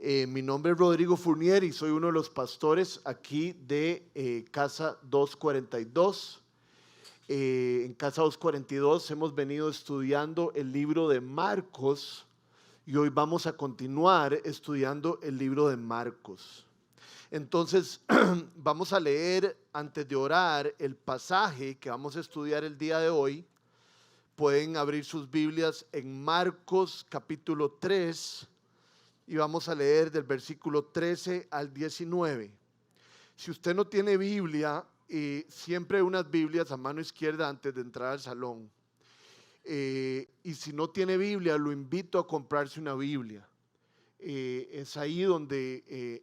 Mi nombre es Rodrigo Fournier y soy uno de los pastores aquí de Casa 242. En Casa 242 hemos venido estudiando el libro de Marcos y hoy vamos a continuar estudiando el libro de Marcos. Entonces vamos a leer antes de orar el pasaje que vamos a estudiar el día de hoy. Pueden abrir sus Biblias en Marcos capítulo 3 y vamos a leer del versículo 13 al 19. Si usted no tiene Biblia, siempre hay unas Biblias a mano izquierda antes de entrar al salón. Y si no tiene Biblia, lo invito a comprarse una Biblia. Es ahí donde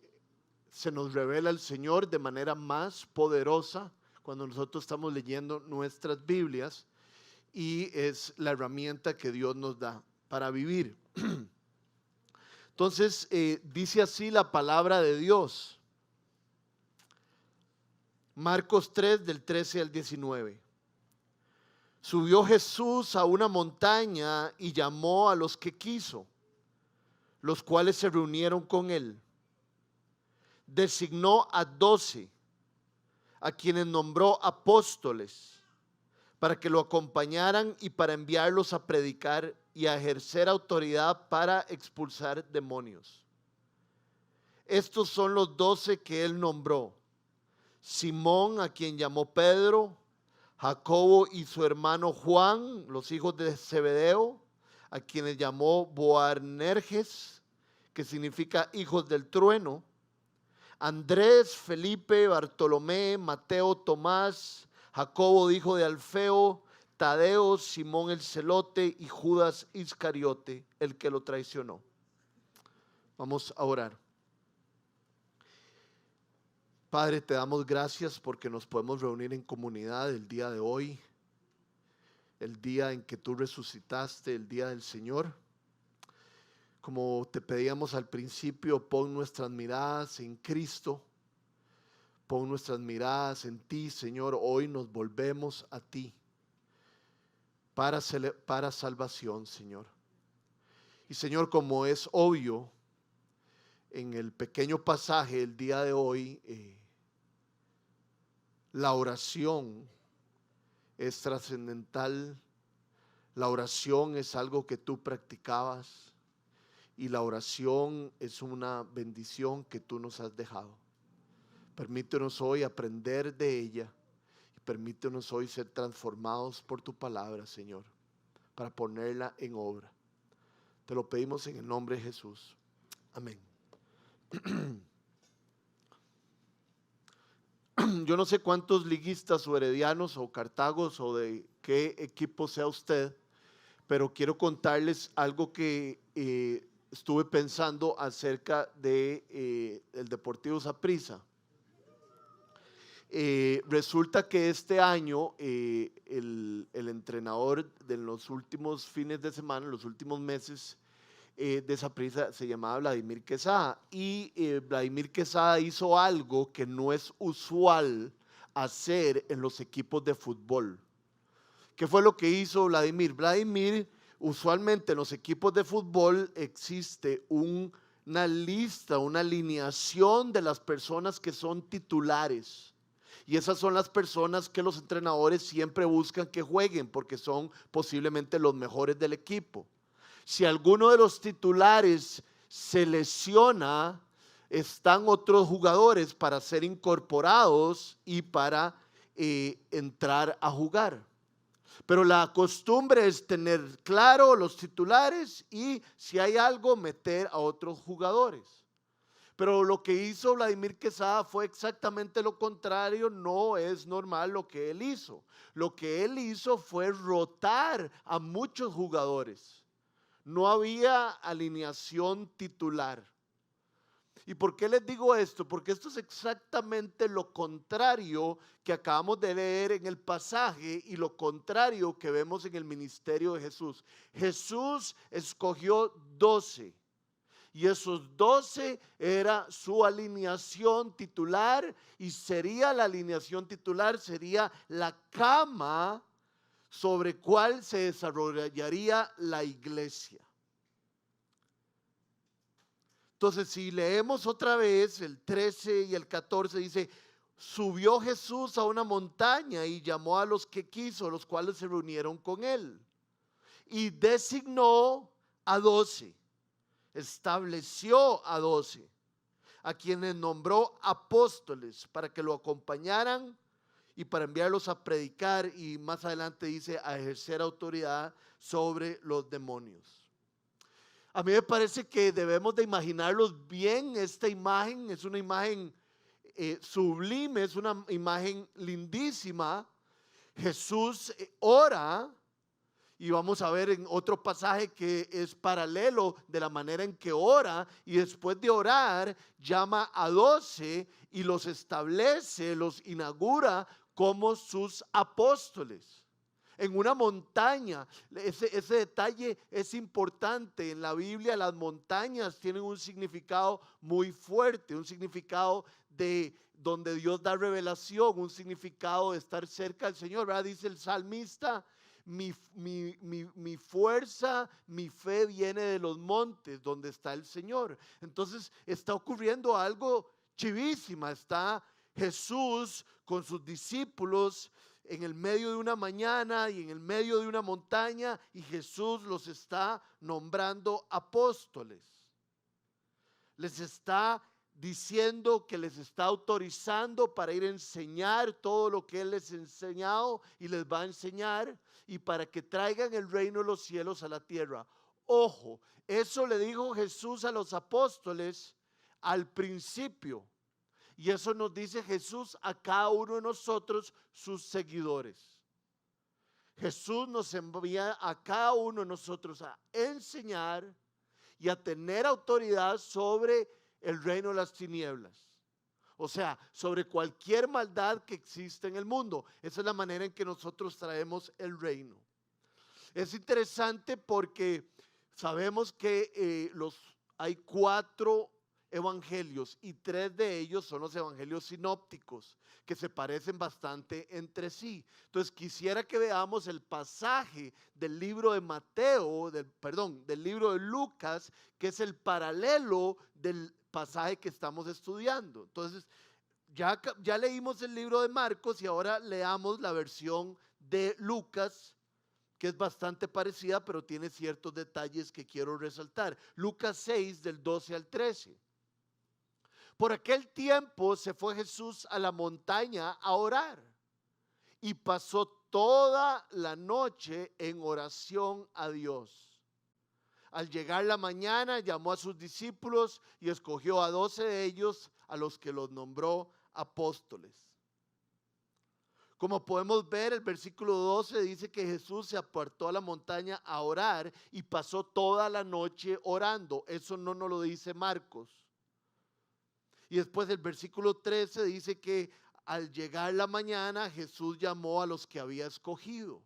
se nos revela el Señor de manera más poderosa cuando nosotros estamos leyendo nuestras Biblias, y es la herramienta que Dios nos da para vivir. Entonces, dice así la palabra de Dios. Marcos 3, del 13 al 19. Subió Jesús a una montaña y llamó a los que quiso, los cuales se reunieron con él. Designó a 12, a quienes nombró apóstoles, para que lo acompañaran y para enviarlos a predicar y a ejercer autoridad para expulsar demonios. Estos son los 12 que él nombró: Simón, a quien llamó Pedro; Jacobo y su hermano Juan, los hijos de Zebedeo, a quienes llamó Boanerges, que significa hijos del trueno; Andrés, Felipe, Bartolomé, Mateo, Tomás, Jacobo, hijo de Alfeo, Tadeo, Simón el celote y Judas Iscariote, el que lo traicionó. Vamos a orar. Padre, te damos gracias porque nos podemos reunir en comunidad el día de hoy, el día en que tú resucitaste, el día del Señor. Como te pedíamos al principio, pon nuestras miradas en Cristo, pon nuestras miradas en ti, Señor. Hoy nos volvemos a ti para salvación, Señor. Y Señor, como es obvio en el pequeño pasaje el día de hoy, la oración es trascendental. La oración es algo que tú practicabas. Y la oración es una bendición que tú nos has dejado. Permítenos hoy aprender de ella y permítenos hoy ser transformados por tu palabra, Señor, para ponerla en obra. Te lo pedimos en el nombre de Jesús. Amén. Yo no sé cuántos liguistas o heredianos o cartagos o de qué equipo sea usted, pero quiero contarles algo que estuve pensando acerca de el Deportivo Saprissa. Resulta que este año el entrenador de los últimos fines de semana, los últimos meses de Saprissa, se llamaba Vladimir Quesada, y Vladimir Quesada hizo algo que no es usual hacer en los equipos de fútbol. ¿Qué fue lo que hizo Vladimir? Usualmente en los equipos de fútbol existe una lista, una alineación de las personas que son titulares. Y esas son las personas que los entrenadores siempre buscan que jueguen porque son posiblemente los mejores del equipo. Si alguno de los titulares se lesiona, están otros jugadores para ser incorporados y para entrar a jugar. Pero la costumbre es tener claro los titulares y, si hay algo, meter a otros jugadores. Pero lo que hizo Vladimir Quesada fue exactamente lo contrario. No es normal lo que él hizo. Lo que él hizo fue rotar a muchos jugadores. No había alineación titular. ¿Y por qué les digo esto? Porque esto es exactamente lo contrario que acabamos de leer en el pasaje y lo contrario que vemos en el ministerio de Jesús. Jesús escogió 12 y esos 12 era su alineación titular, y sería la alineación titular, sería la cama sobre cual se desarrollaría la iglesia. Entonces, si leemos otra vez el 13 y el 14, dice, subió Jesús a una montaña y llamó a los que quiso, los cuales se reunieron con él. Y designó a 12, estableció a 12, a quienes nombró apóstoles para que lo acompañaran y para enviarlos a predicar, y más adelante dice a ejercer autoridad sobre los demonios. A mí me parece que debemos de imaginarlos bien. Esta imagen es una imagen sublime, es una imagen lindísima. Jesús ora, y vamos a ver en otro pasaje que es paralelo de la manera en que ora, y después de orar llama a 12 y los establece, los inaugura como sus apóstoles. En una montaña, ese detalle es importante. En la Biblia las montañas tienen un significado muy fuerte, un significado de donde Dios da revelación, un significado de estar cerca del Señor, ¿verdad? Dice el salmista, mi fuerza, mi fe viene de los montes donde está el Señor. Entonces está ocurriendo algo chivísima. Está Jesús con sus discípulos en el medio de una mañana y en el medio de una montaña, y Jesús los está nombrando apóstoles. Les está diciendo que les está autorizando para ir a enseñar todo lo que Él les ha enseñado y les va a enseñar, y para que traigan el reino de los cielos a la tierra. Ojo, eso le dijo Jesús a los apóstoles al principio. Y eso nos dice Jesús a cada uno de nosotros, sus seguidores. Jesús nos envía a cada uno de nosotros a enseñar y a tener autoridad sobre el reino de las tinieblas. O sea, sobre cualquier maldad que existe en el mundo. Esa es la manera en que nosotros traemos el reino. Es interesante porque sabemos que hay 4 evangelios, y 3 de ellos son los evangelios sinópticos, que se parecen bastante entre sí. Entonces quisiera que veamos el pasaje del libro de Mateo, del libro de Lucas, que es el paralelo del pasaje que estamos estudiando. Entonces ya leímos el libro de Marcos y ahora leamos la versión de Lucas, que es bastante parecida, pero tiene ciertos detalles que quiero resaltar. Lucas 6, del 12 al 13. Por aquel tiempo se fue Jesús a la montaña a orar, y pasó toda la noche en oración a Dios. Al llegar la mañana, llamó a sus discípulos y escogió a 12 de ellos, a los que los nombró apóstoles. Como podemos ver, el versículo 12 dice que Jesús se apartó a la montaña a orar y pasó toda la noche orando. Eso no nos lo dice Marcos. Y después el versículo 13 dice que al llegar la mañana Jesús llamó a los que había escogido.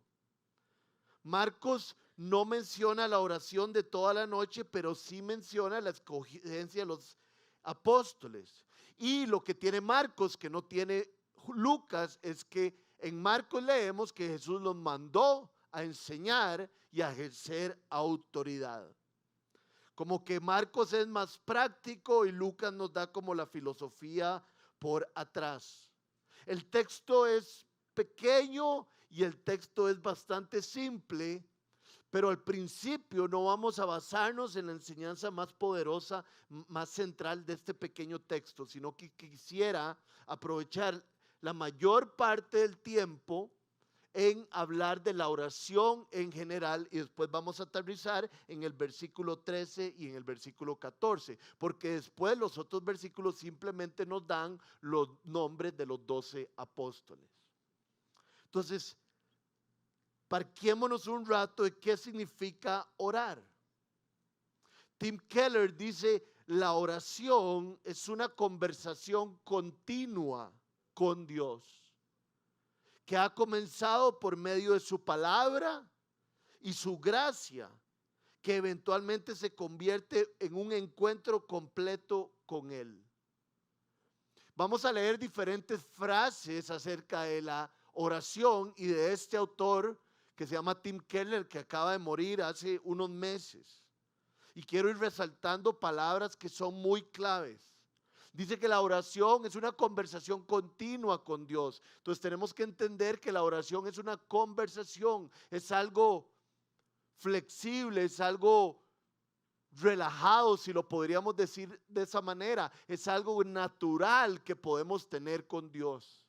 Marcos no menciona la oración de toda la noche, pero sí menciona la escogencia de los apóstoles. Y lo que tiene Marcos, que no tiene Lucas, es que en Marcos leemos que Jesús los mandó a enseñar y a ejercer autoridad. Como que Marcos es más práctico y Lucas nos da como la filosofía por atrás. El texto es pequeño y el texto es bastante simple, pero al principio no vamos a basarnos en la enseñanza más poderosa, más central de este pequeño texto, sino que quisiera aprovechar la mayor parte del tiempo en hablar de la oración en general, y después vamos a aterrizar en el versículo 13 y en el versículo 14, porque después los otros versículos simplemente nos dan los nombres de los 12 apóstoles. Entonces, parquémonos un rato de qué significa orar. Tim Keller dice: la oración es una conversación continua con Dios, que ha comenzado por medio de su palabra y su gracia, que eventualmente se convierte en un encuentro completo con Él. Vamos a leer diferentes frases acerca de la oración y de este autor que se llama Tim Keller, que acaba de morir hace unos meses. Y quiero ir resaltando palabras que son muy claves. Dice que la oración es una conversación continua con Dios. Entonces tenemos que entender que la oración es una conversación, es algo flexible, es algo relajado, si lo podríamos decir de esa manera. Es algo natural que podemos tener con Dios.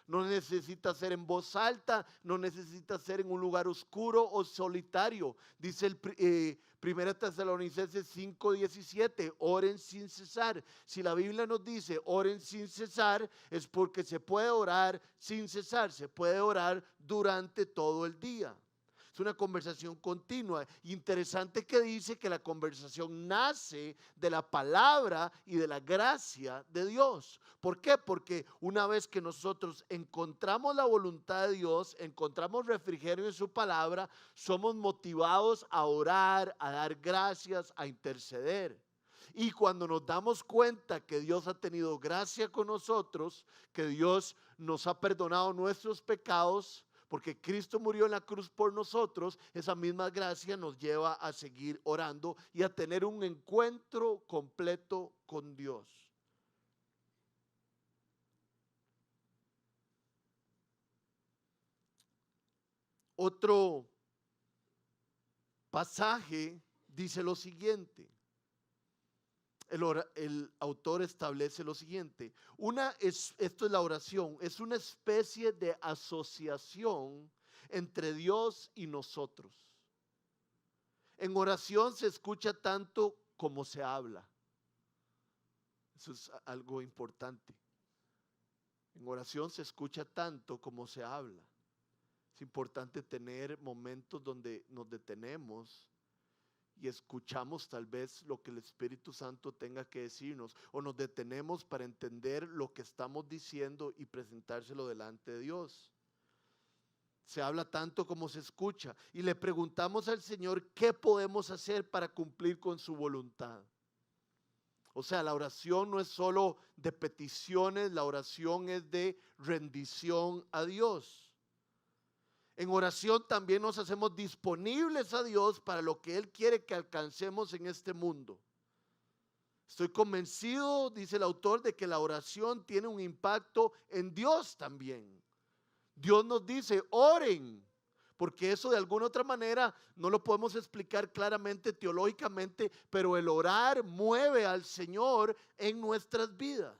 No necesita ser en voz alta, no necesita ser en un lugar oscuro o solitario. Dice el 1 Tesalonicenses 5:17, oren sin cesar. Si la Biblia nos dice oren sin cesar, es porque se puede orar sin cesar, se puede orar durante todo el día. Es una conversación continua. Interesante que dice que la conversación nace de la palabra y de la gracia de Dios. ¿Por qué? Porque una vez que nosotros encontramos la voluntad de Dios, encontramos refrigerio en su palabra, somos motivados a orar, a dar gracias, a interceder. Y cuando nos damos cuenta que Dios ha tenido gracia con nosotros, que Dios nos ha perdonado nuestros pecados, porque Cristo murió en la cruz por nosotros, esa misma gracia nos lleva a seguir orando y a tener un encuentro completo con Dios. Otro pasaje dice lo siguiente. El autor establece lo siguiente. Esto es la oración, es una especie de asociación entre Dios y nosotros. En oración se escucha tanto como se habla. Eso es algo importante. En oración se escucha tanto como se habla. Es importante tener momentos donde nos detenemos y escuchamos tal vez lo que el Espíritu Santo tenga que decirnos, o nos detenemos para entender lo que estamos diciendo y presentárselo delante de Dios. Se habla tanto como se escucha y le preguntamos al Señor qué podemos hacer para cumplir con su voluntad. O sea, la oración no es solo de peticiones, la oración es de rendición a Dios. En oración también nos hacemos disponibles a Dios para lo que Él quiere que alcancemos en este mundo. Estoy convencido, dice el autor, de que la oración tiene un impacto en Dios también. Dios nos dice, oren, porque eso de alguna otra manera no lo podemos explicar claramente teológicamente, pero el orar mueve al Señor en nuestras vidas.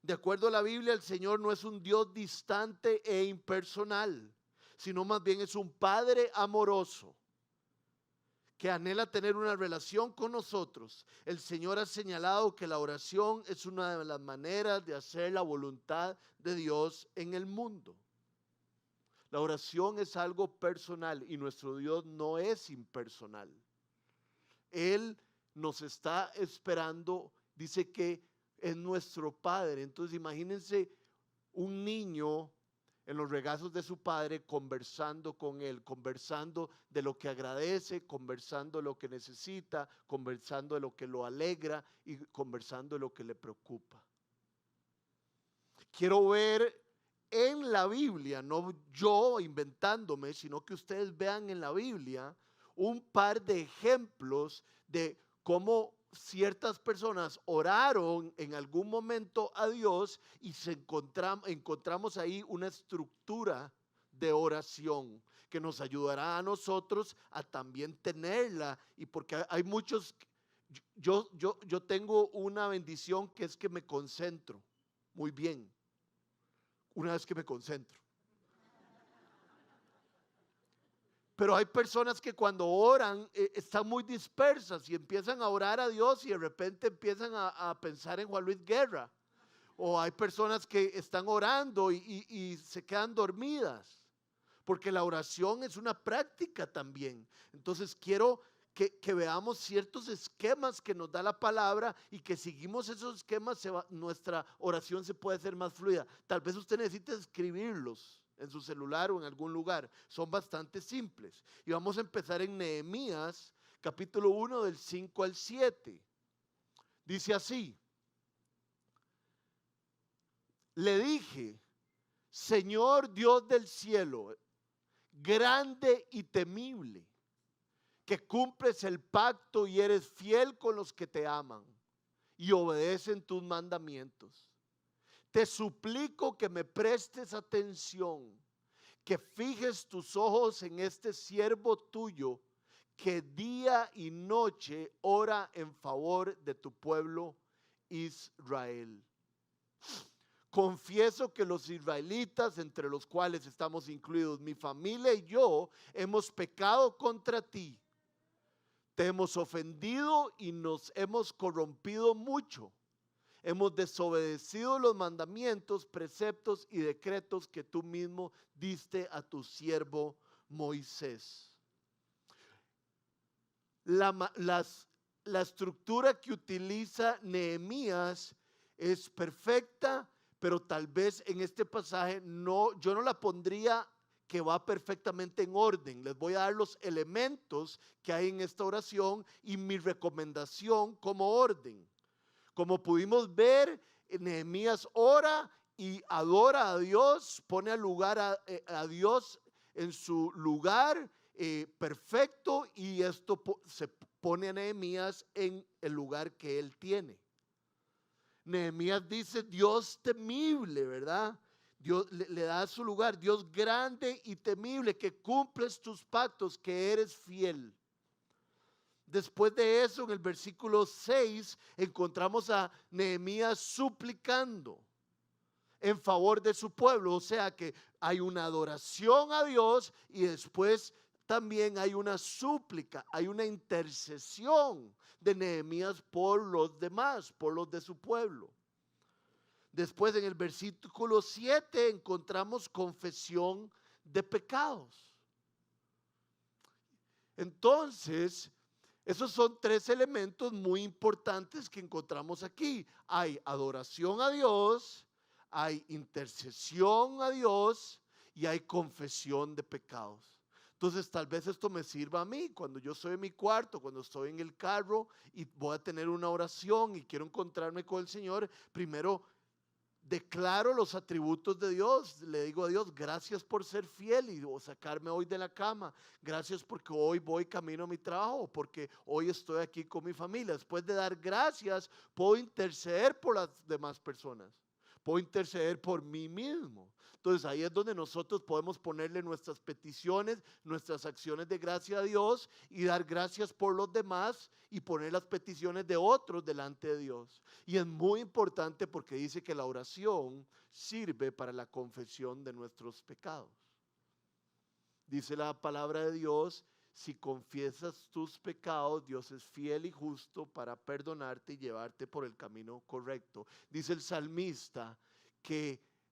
De acuerdo a la Biblia, el Señor no es un Dios distante e impersonal, sino más bien es un Padre amoroso que anhela tener una relación con nosotros. El Señor ha señalado que la oración es una de las maneras de hacer la voluntad de Dios en el mundo. La oración es algo personal y nuestro Dios no es impersonal. Él nos está esperando, dice que es nuestro Padre. Entonces imagínense un niño en los regazos de su padre conversando con él, conversando de lo que agradece, conversando de lo que necesita, conversando de lo que lo alegra y conversando de lo que le preocupa. Quiero ver en la Biblia, no yo inventándome, sino que ustedes vean en la Biblia un par de ejemplos de cómo ciertas personas oraron en algún momento a Dios y encontramos ahí una estructura de oración que nos ayudará a nosotros a también tenerla. Y porque hay muchos, yo tengo una bendición que es que me concentro muy bien una vez que me concentro. Pero hay personas que cuando oran están muy dispersas y empiezan a orar a Dios y de repente empiezan a pensar en Juan Luis Guerra. O hay personas que están orando y se quedan dormidas. Porque la oración es una práctica también. Entonces quiero que veamos ciertos esquemas que nos da la palabra y que seguimos esos esquemas, nuestra oración se puede hacer más fluida. Tal vez usted necesite escribirlos en su celular o en algún lugar. Son bastante simples. Y vamos a empezar en Nehemías, capítulo 1, del 5 al 7. Dice así: le dije, Señor Dios del cielo, grande y temible, que cumples el pacto y eres fiel con los que te aman y obedecen tus mandamientos. Te suplico que me prestes atención, que fijes tus ojos en este siervo tuyo, que día y noche ora en favor de tu pueblo Israel. Confieso que los israelitas, entre los cuales estamos incluidos mi familia y yo, hemos pecado contra ti. Te hemos ofendido y nos hemos corrompido mucho. Hemos desobedecido los mandamientos, preceptos y decretos que tú mismo diste a tu siervo Moisés. La estructura que utiliza Nehemías es perfecta, pero tal vez en este pasaje yo no la pondría que va perfectamente en orden. Les voy a dar los elementos que hay en esta oración y mi recomendación como orden. Como pudimos ver, Nehemías ora y adora a Dios, pone a Dios en su lugar perfecto, y esto se pone a Nehemías en el lugar que él tiene. Nehemías dice Dios temible, ¿verdad? Dios le da su lugar, Dios grande y temible, que cumples tus pactos, que eres fiel. Después de eso, en el versículo 6, encontramos a Nehemías suplicando en favor de su pueblo. O sea que hay una adoración a Dios y después también hay una súplica, hay una intercesión de Nehemías por los demás, por los de su pueblo. Después, en el versículo 7, encontramos confesión de pecados. Entonces, esos son tres elementos muy importantes que encontramos aquí. Hay adoración a Dios, hay intercesión a Dios y hay confesión de pecados. Entonces tal vez esto me sirva a mí cuando yo estoy en mi cuarto, cuando estoy en el carro y voy a tener una oración y quiero encontrarme con el Señor. Primero declaro los atributos de Dios, le digo a Dios, gracias por ser fiel y sacarme hoy de la cama, gracias porque hoy voy camino a mi trabajo, porque hoy estoy aquí con mi familia. Después de dar gracias, puedo interceder por las demás personas, puedo interceder por mí mismo. Entonces ahí es donde nosotros podemos ponerle nuestras peticiones, nuestras acciones de gracia a Dios y dar gracias por los demás y poner las peticiones de otros delante de Dios. Y es muy importante porque dice que la oración sirve para la confesión de nuestros pecados. Dice la palabra de Dios, si confiesas tus pecados, Dios es fiel y justo para perdonarte y llevarte por el camino correcto. Dice el salmista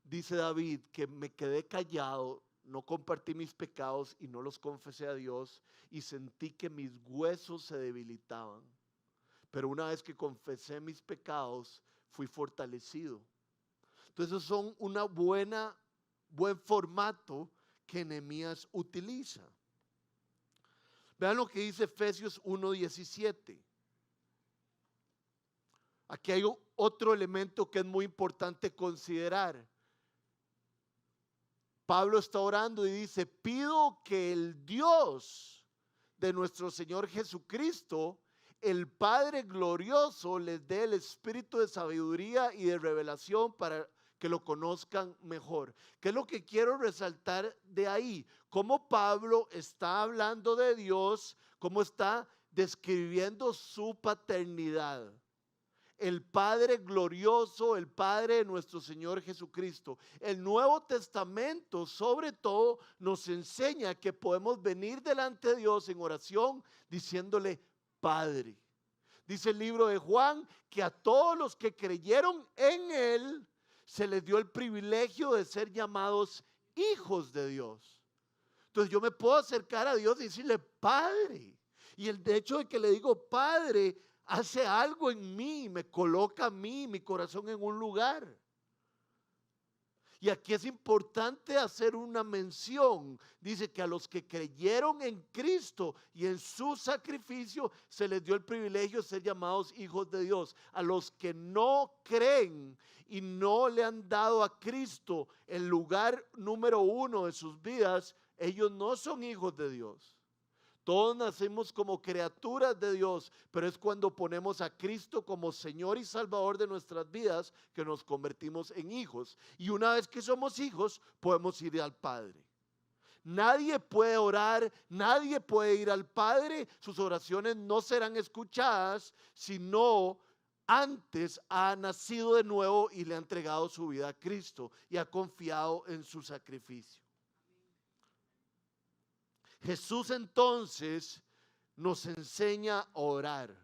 dice David, que me quedé callado, no compartí mis pecados y no los confesé a Dios, y sentí que mis huesos se debilitaban. Pero una vez que confesé mis pecados, fui fortalecido. Entonces son buen formato que Nehemías utiliza. Vean lo que dice Efesios 1:17. Aquí hay otro elemento que es muy importante considerar. Pablo está orando y dice, pido que el Dios de nuestro Señor Jesucristo, el Padre glorioso, les dé el espíritu de sabiduría y de revelación para que lo conozcan mejor. ¿Qué es lo que quiero resaltar de ahí? Cómo Pablo está hablando de Dios, cómo está describiendo su paternidad. El Padre glorioso, el Padre de nuestro Señor Jesucristo. El Nuevo Testamento, sobre todo, nos enseña que podemos venir delante de Dios en oración diciéndole Padre. Dice el libro de Juan que a todos los que creyeron en Él se les dio el privilegio de ser llamados hijos de Dios. Entonces yo me puedo acercar a Dios y decirle Padre. Y el hecho de que le digo Padre hace algo en mí, me coloca a mí, mi corazón en un lugar. Y aquí es importante hacer una mención. Dice que a los que creyeron en Cristo y en su sacrificio se les dio el privilegio de ser llamados hijos de Dios. A los que no creen y no le han dado a Cristo el lugar número 1 de sus vidas, ellos no son hijos de Dios. Todos nacemos como criaturas de Dios, pero es cuando ponemos a Cristo como Señor y Salvador de nuestras vidas que nos convertimos en hijos. Y una vez que somos hijos, podemos ir al Padre. Nadie puede orar, nadie puede ir al Padre, sus oraciones no serán escuchadas si no antes ha nacido de nuevo y le ha entregado su vida a Cristo y ha confiado en su sacrificio. Jesús entonces nos enseña a orar.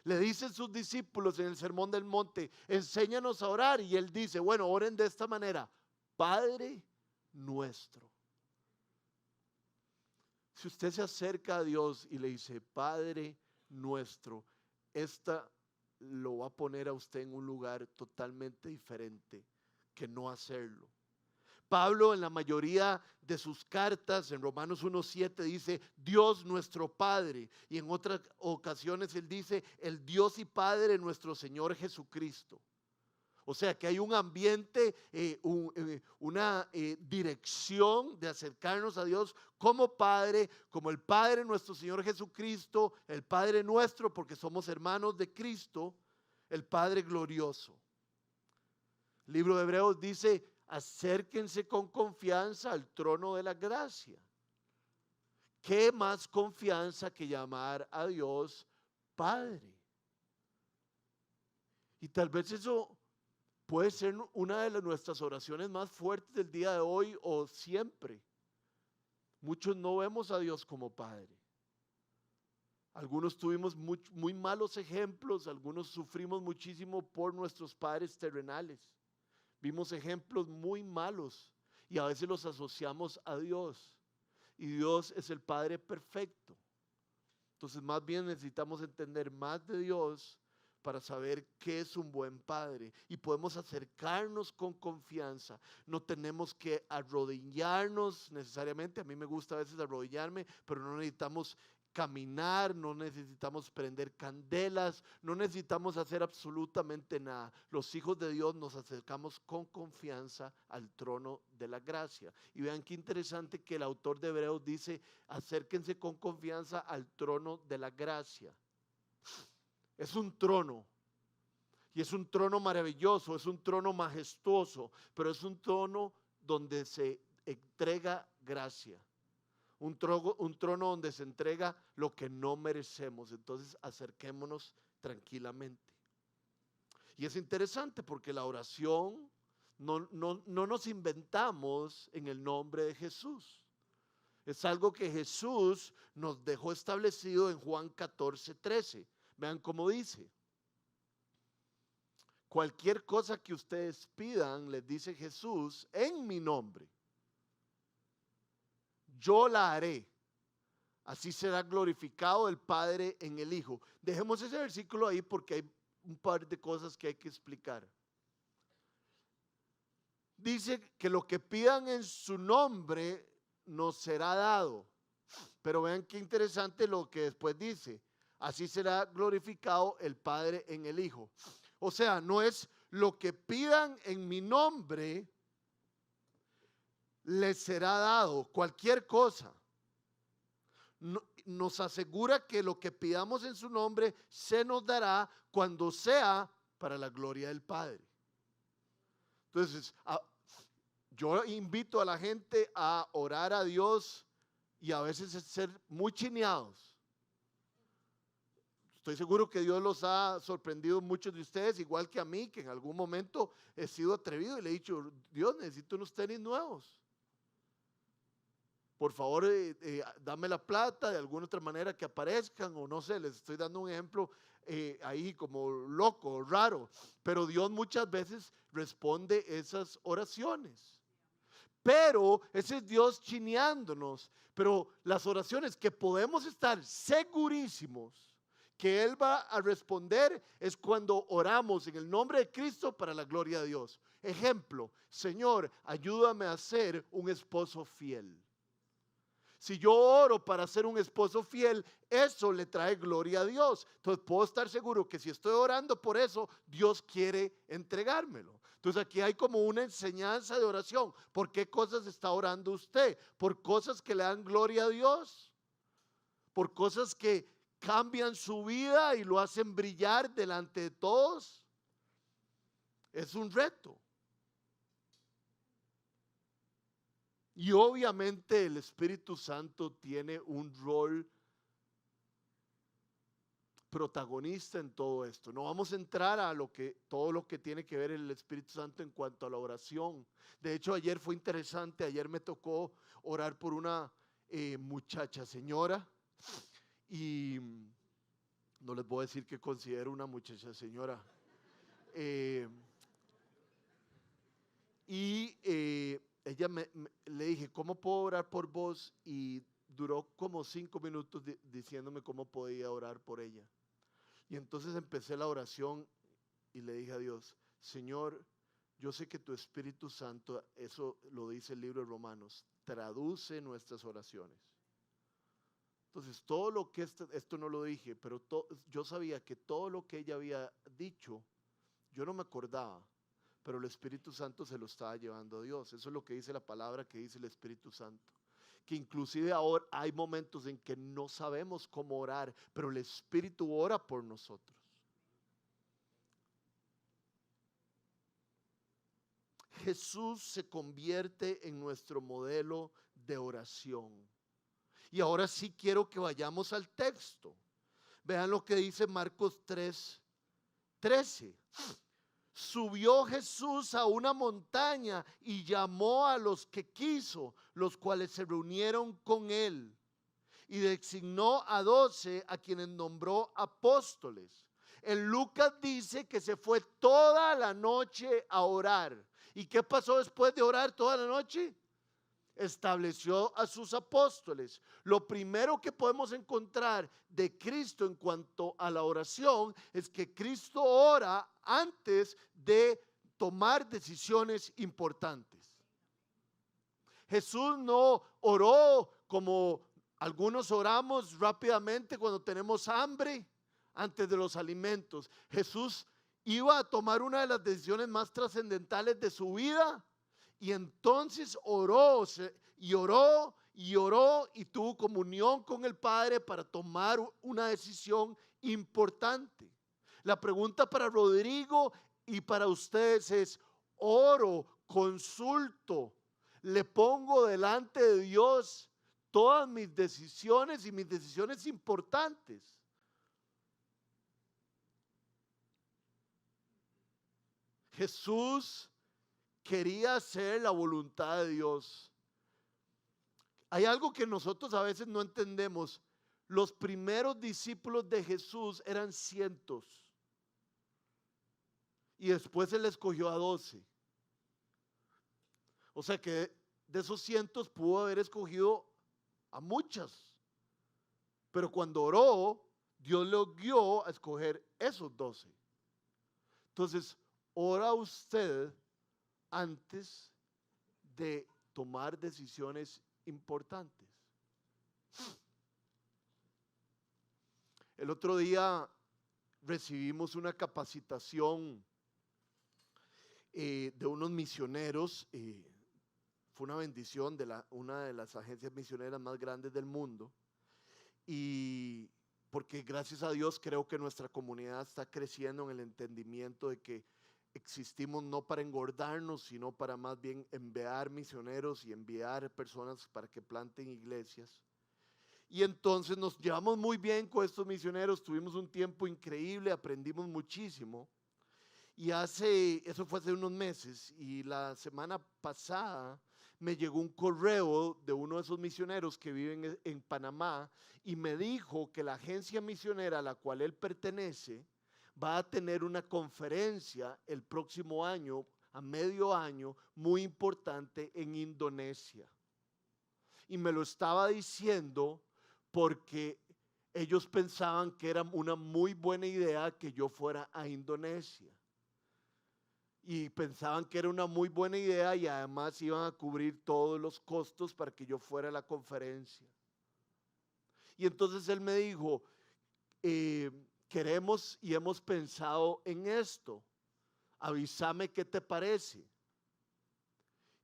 Le dicen sus discípulos en el Sermón del Monte, enséñanos a orar. Y él dice, bueno, oren de esta manera, Padre nuestro. Si usted se acerca a Dios y le dice, Padre nuestro, esta lo va a poner a usted en un lugar totalmente diferente que no hacerlo. Pablo en la mayoría de sus cartas, en Romanos 1:7 dice, Dios nuestro Padre. Y en otras ocasiones él dice, el Dios y Padre nuestro Señor Jesucristo. O sea que hay un ambiente, una dirección de acercarnos a Dios como Padre, como el Padre nuestro Señor Jesucristo, el Padre nuestro porque somos hermanos de Cristo, el Padre glorioso. El libro de Hebreos dice, acérquense con confianza al trono de la gracia. ¿Qué más confianza que llamar a Dios Padre? Y tal vez eso puede ser una de nuestras oraciones más fuertes del día de hoy o siempre. Muchos no vemos a Dios como Padre. Algunos tuvimos muy malos ejemplos, algunos sufrimos muchísimo por nuestros padres terrenales. Vimos ejemplos muy malos y a veces los asociamos a Dios. Y Dios es el Padre perfecto. Entonces más bien necesitamos entender más de Dios para saber qué es un buen padre y podemos acercarnos con confianza. No tenemos que arrodillarnos necesariamente. A mí me gusta a veces arrodillarme, pero no necesitamos caminar, no necesitamos prender candelas, no necesitamos hacer absolutamente nada. Los hijos de Dios nos acercamos con confianza al trono de la gracia. Y vean qué interesante que el autor de Hebreos dice, acérquense con confianza al trono de la gracia. Es un trono, y es un trono maravilloso, es un trono majestuoso, pero es un trono donde se entrega gracia. Un trono donde se entrega lo que no merecemos. Entonces acerquémonos tranquilamente. Y es interesante porque la oración no nos inventamos en el nombre de Jesús. Es algo que Jesús nos dejó establecido en Juan 14:13. Vean cómo dice. Cualquier cosa que ustedes pidan, les dice Jesús, en mi nombre, yo la haré. Así será glorificado el Padre en el Hijo. Dejemos ese versículo ahí porque hay un par de cosas que hay que explicar. Dice que lo que pidan en su nombre nos será dado. Pero vean qué interesante lo que después dice. Así será glorificado el Padre en el Hijo. O sea, no es lo que pidan en mi nombre les será dado, cualquier cosa. Nos asegura que lo que pidamos en su nombre se nos dará cuando sea para la gloria del Padre. Entonces, yo invito a la gente a orar a Dios y a veces ser muy chineados. Estoy seguro que Dios los ha sorprendido muchos de ustedes, igual que a mí, que en algún momento he sido atrevido y le he dicho, Dios, necesito unos tenis nuevos. Por favor, dame la plata de alguna otra manera que aparezcan, o no sé, les estoy dando un ejemplo ahí como loco, raro. Pero Dios muchas veces responde esas oraciones. Pero ese es Dios chineándonos. Pero las oraciones que podemos estar segurísimos que Él va a responder es cuando oramos en el nombre de Cristo para la gloria de Dios. Ejemplo, Señor, ayúdame a ser un esposo fiel. Si yo oro para ser un esposo fiel, eso le trae gloria a Dios. Entonces puedo estar seguro que si estoy orando por eso, Dios quiere entregármelo. Entonces aquí hay como una enseñanza de oración. ¿Por qué cosas está orando usted? ¿Por cosas que le dan gloria a Dios? por cosas que cambian su vida y lo hacen brillar delante de todos, es un reto. Y obviamente el Espíritu Santo tiene un rol protagonista en todo esto. No vamos a entrar a todo lo que tiene que ver el Espíritu Santo en cuanto a la oración. De hecho, ayer fue interesante. Ayer me tocó orar por una muchacha señora, y no les voy a decir que considero una muchacha señora. Ella le dije, ¿cómo puedo orar por vos? Y duró como 5 minutos diciéndome cómo podía orar por ella. Y entonces empecé la oración y le dije a Dios, Señor, yo sé que tu Espíritu Santo, eso lo dice el libro de Romanos, traduce nuestras oraciones. Entonces, todo lo que esto no lo dije, pero yo sabía que todo lo que ella había dicho, yo no me acordaba, pero el Espíritu Santo se lo estaba llevando a Dios. Eso es lo que dice la palabra que dice el Espíritu Santo. Que inclusive ahora hay momentos en que no sabemos cómo orar, pero el Espíritu ora por nosotros. Jesús se convierte en nuestro modelo de oración. Y ahora sí quiero que vayamos al texto. Vean lo que dice Marcos 3:13. Subió Jesús a una montaña y llamó a los que quiso, los cuales se reunieron con él. Y designó a 12 a quienes nombró apóstoles. En Lucas dice que se fue toda la noche a orar. ¿Y qué pasó después de orar toda la noche? Estableció a sus apóstoles. Lo primero que podemos encontrar de Cristo en cuanto a la oración es que Cristo ora antes de tomar decisiones importantes. Jesús no oró como algunos oramos rápidamente cuando tenemos hambre antes de los alimentos. Jesús iba a tomar una de las decisiones más trascendentales de su vida. Y entonces oró y oró y oró y tuvo comunión con el Padre para tomar una decisión importante. La pregunta para Rodrigo y para ustedes es: oro, consulto, le pongo delante de Dios todas mis decisiones y mis decisiones importantes. Jesús quería hacer la voluntad de Dios. Hay algo que nosotros a veces no entendemos. Los primeros discípulos de Jesús eran cientos. Y después Él escogió a 12. O sea que de esos cientos pudo haber escogido a muchas. Pero cuando oró, Dios lo guió a escoger esos 12. Entonces, ora usted antes de tomar decisiones importantes. El otro día recibimos una capacitación de unos misioneros. Fue una bendición de una de las agencias misioneras más grandes del mundo. Y porque gracias a Dios creo que nuestra comunidad está creciendo en el entendimiento de que existimos no para engordarnos, sino para más bien enviar misioneros y enviar personas para que planten iglesias. Y entonces nos llevamos muy bien con estos misioneros, tuvimos un tiempo increíble, aprendimos muchísimo. Y eso fue hace unos meses, y la semana pasada me llegó un correo de uno de esos misioneros que viven en Panamá y me dijo que la agencia misionera a la cual él pertenece va a tener una conferencia el próximo año, a medio año, muy importante en Indonesia. Y me lo estaba diciendo porque ellos pensaban que era una muy buena idea que yo fuera a Indonesia. Y pensaban que era una muy buena idea y además iban a cubrir todos los costos para que yo fuera a la conferencia. Y entonces él me dijo, queremos y hemos pensado en esto, avísame qué te parece.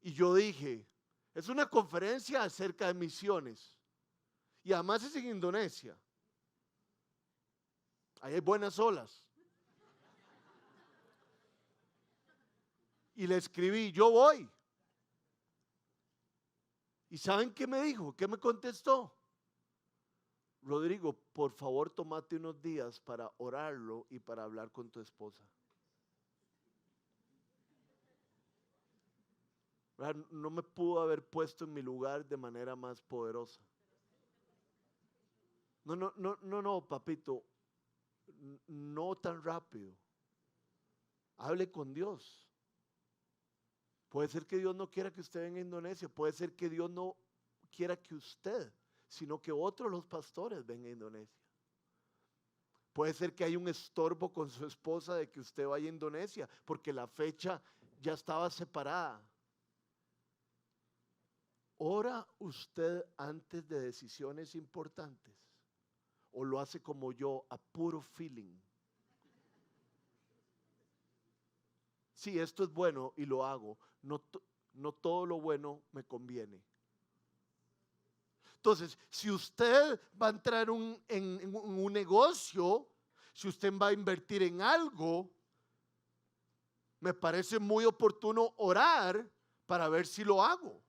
Y yo dije, es una conferencia acerca de misiones. Y además es en Indonesia. Ahí hay buenas olas. Y le escribí, yo voy. ¿Y saben qué me dijo? ¿Qué me contestó? Rodrigo, por favor, tómate unos días para orarlo y para hablar con tu esposa. No me pudo haber puesto en mi lugar de manera más poderosa. No, papito, no tan rápido. Hable con Dios. Puede ser que Dios no quiera que usted venga a Indonesia, puede ser que Dios no quiera que usted, sino que otros los pastores vengan a Indonesia. Puede ser que haya un estorbo con su esposa de que usted vaya a Indonesia, porque la fecha ya estaba separada. ¿Ora usted antes de decisiones importantes? ¿O lo hace como yo, a puro feeling? Sí, esto es bueno y lo hago. No todo lo bueno me conviene. Entonces, si usted va a entrar en un negocio, si usted va a invertir en algo, me parece muy oportuno orar para ver si lo hago.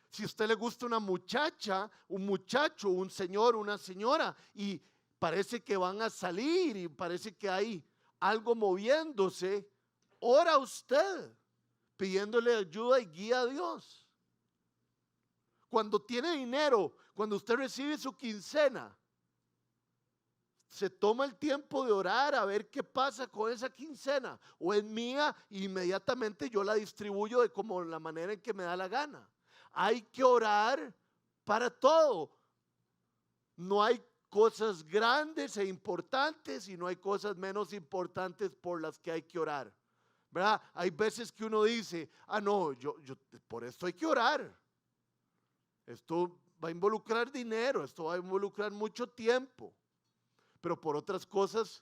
Si a usted le gusta una muchacha, un muchacho, un señor, una señora, y parece que van a salir y parece que hay algo moviéndose, ora usted pidiéndole ayuda y guía a Dios. Cuando tiene dinero, cuando usted recibe su quincena, se toma el tiempo de orar a ver qué pasa con esa quincena, o es mía e inmediatamente yo la distribuyo de como la manera en que me da la gana. Hay que orar para todo. No hay cosas grandes e importantes y no hay cosas menos importantes por las que hay que orar, ¿verdad? Hay veces que uno dice, no, yo por esto hay que orar. Esto va a involucrar dinero, esto va a involucrar mucho tiempo, pero por otras cosas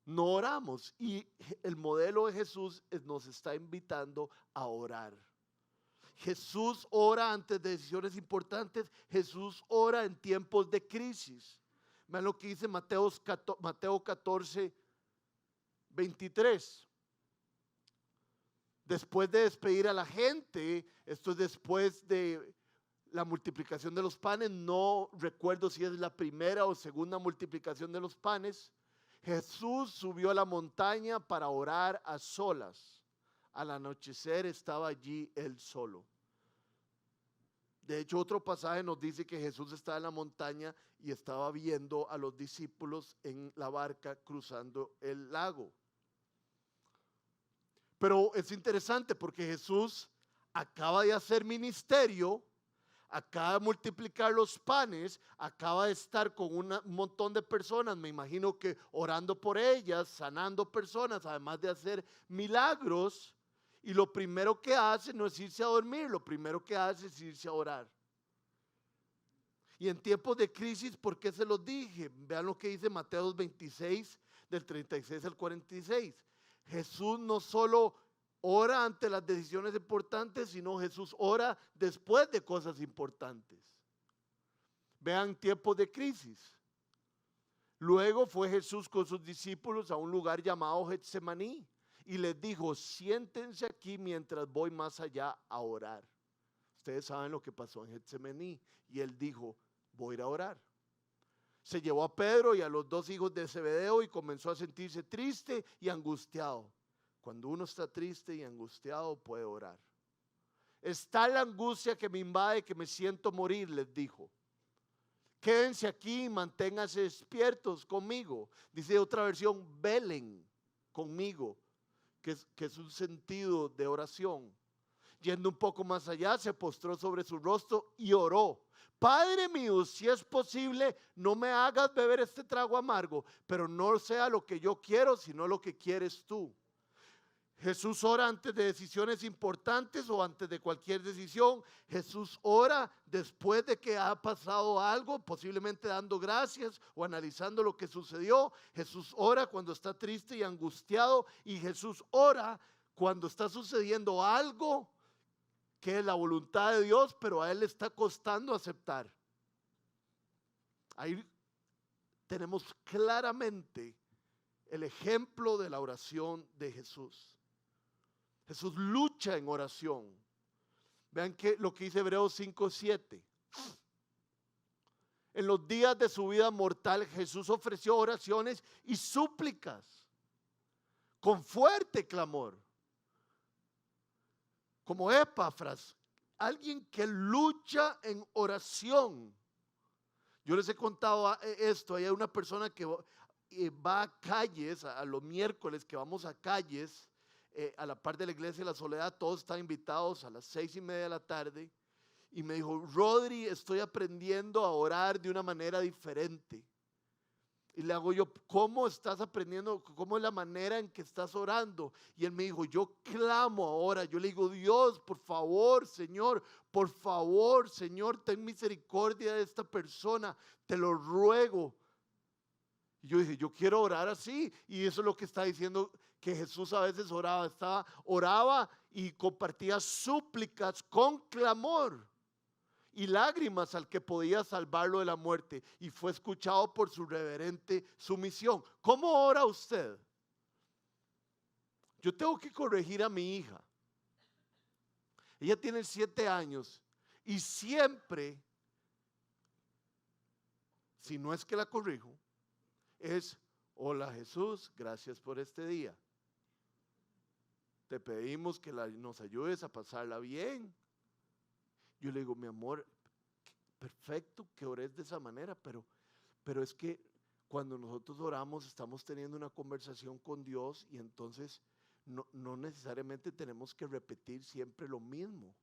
no oramos. Y el modelo de Jesús nos está invitando a orar. Jesús ora antes de decisiones importantes. Jesús ora en tiempos de crisis. Vean lo que dice Mateo 14, 23. Después de despedir a la gente, esto es después de la multiplicación de los panes, no recuerdo si es la primera o segunda multiplicación de los panes, Jesús subió a la montaña para orar a solas. Al anochecer estaba allí él solo. De hecho, otro pasaje nos dice que Jesús estaba en la montaña y estaba viendo a los discípulos en la barca cruzando el lago. Pero es interesante porque Jesús acaba de hacer ministerio, acaba de multiplicar los panes, acaba de estar con un montón de personas, me imagino que orando por ellas, sanando personas, además de hacer milagros. Y lo primero que hace no es irse a dormir, lo primero que hace es irse a orar. Y en tiempos de crisis, ¿por qué se los dije? Vean lo que dice Mateo 26, del 36 al 46. Jesús no solo ora ante las decisiones importantes, sino Jesús ora después de cosas importantes. Vean tiempos de crisis. Luego fue Jesús con sus discípulos a un lugar llamado Getsemaní y les dijo, siéntense aquí mientras voy más allá a orar. Ustedes saben lo que pasó en Getsemaní. Y él dijo, voy a ir a orar. Se llevó a Pedro y a los dos hijos de Zebedeo y comenzó a sentirse triste y angustiado. Cuando uno está triste y angustiado puede orar. Está la angustia que me invade, que me siento morir, les dijo. Quédense aquí y manténganse despiertos conmigo. Dice otra versión, velen conmigo, que es un sentido de oración. Yendo un poco más allá, se postró sobre su rostro y oró. Padre mío, si es posible, no me hagas beber este trago amargo, pero no sea lo que yo quiero, sino lo que quieres tú. Jesús ora antes de decisiones importantes o antes de cualquier decisión. Jesús ora después de que ha pasado algo, posiblemente dando gracias o analizando lo que sucedió. Jesús ora cuando está triste y angustiado, y Jesús ora cuando está sucediendo algo que es la voluntad de Dios, pero a él le está costando aceptar. Ahí tenemos claramente el ejemplo de la oración de Jesús. Jesús lucha en oración. Vean lo que dice Hebreos 5:7. En los días de su vida mortal, Jesús ofreció oraciones y súplicas con fuerte clamor, como Epafras, alguien que lucha en oración. Yo les he contado esto. Hay una persona que va a calles, a los miércoles que vamos a calles, a la par de la iglesia de la Soledad. Todos están invitados a las 6:30 de la tarde. Y me dijo: Rodri, estoy aprendiendo a orar de una manera diferente. Y le hago yo: ¿cómo estás aprendiendo? ¿Cómo es la manera en que estás orando? Y él me dijo: yo clamo ahora. Yo le digo: Dios, por favor, Señor, ten misericordia de esta persona, te lo ruego. Y yo dije: yo quiero orar así. Y eso es lo que está diciendo, que Jesús a veces oraba y compartía súplicas con clamor y lágrimas al que podía salvarlo de la muerte, y fue escuchado por su reverente sumisión. ¿Cómo ora usted? Yo tengo que corregir a mi hija. Ella tiene 7 años y siempre, si no es que la corrijo, es: hola Jesús, gracias por este día. Te pedimos que nos ayudes a pasarla bien. Yo le digo: mi amor, perfecto que ores de esa manera, pero es que cuando nosotros oramos estamos teniendo una conversación con Dios, y entonces no necesariamente tenemos que repetir siempre lo mismo.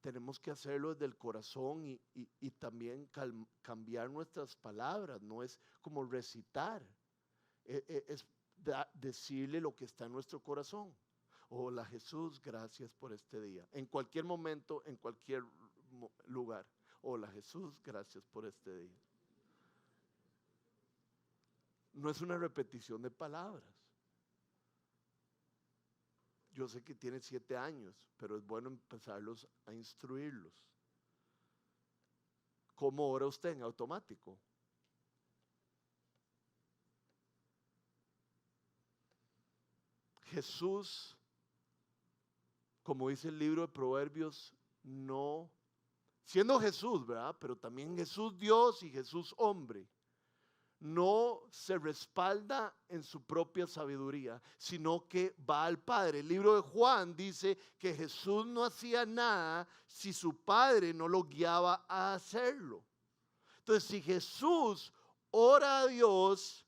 Tenemos que hacerlo desde el corazón y también cambiar nuestras palabras. No es como recitar, es decirle lo que está en nuestro corazón. Hola Jesús, gracias por este día. En cualquier momento, en cualquier lugar. Hola Jesús, gracias por este día. No es una repetición de palabras. Yo sé que tiene 7 años, pero es bueno empezarlos a instruirlos. ¿Cómo ora usted en automático? Jesús, como dice el libro de Proverbios, no, siendo Jesús, ¿verdad? Pero también Jesús Dios y Jesús hombre, no se respalda en su propia sabiduría, sino que va al Padre. El libro de Juan dice que Jesús no hacía nada si su Padre no lo guiaba a hacerlo. Entonces, si Jesús ora a Dios,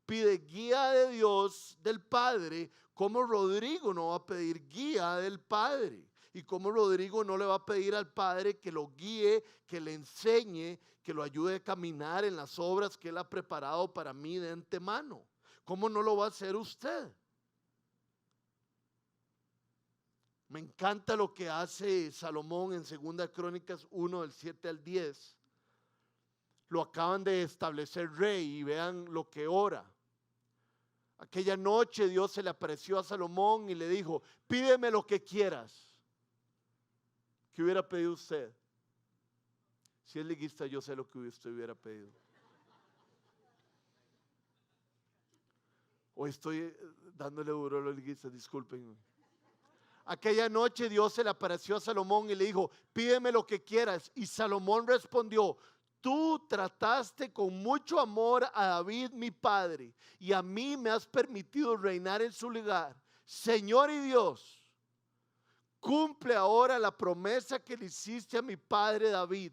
pide guía de Dios, del Padre, ¿cómo Rodrigo no va a pedir guía del Padre? Y cómo Rodrigo no le va a pedir al Padre que lo guíe, que le enseñe, que lo ayude a caminar en las obras que Él ha preparado para mí de antemano. ¿Cómo no lo va a hacer usted? Me encanta lo que hace Salomón en 2 Crónicas 1, del 7 al 10. Lo acaban de establecer rey y vean lo que ora. Aquella noche Dios se le apareció a Salomón y le dijo: pídeme lo que quieras. ¿Qué hubiera pedido usted? Si es liguista, yo sé lo que usted hubiera pedido. Hoy estoy dándole duro a los liguistas, discúlpenme. Aquella noche Dios se le apareció a Salomón y le dijo: pídeme lo que quieras. Y Salomón respondió: tú trataste con mucho amor a David mi padre, y a mí me has permitido reinar en su lugar. Señor y Dios, cumple ahora la promesa que le hiciste a mi padre David.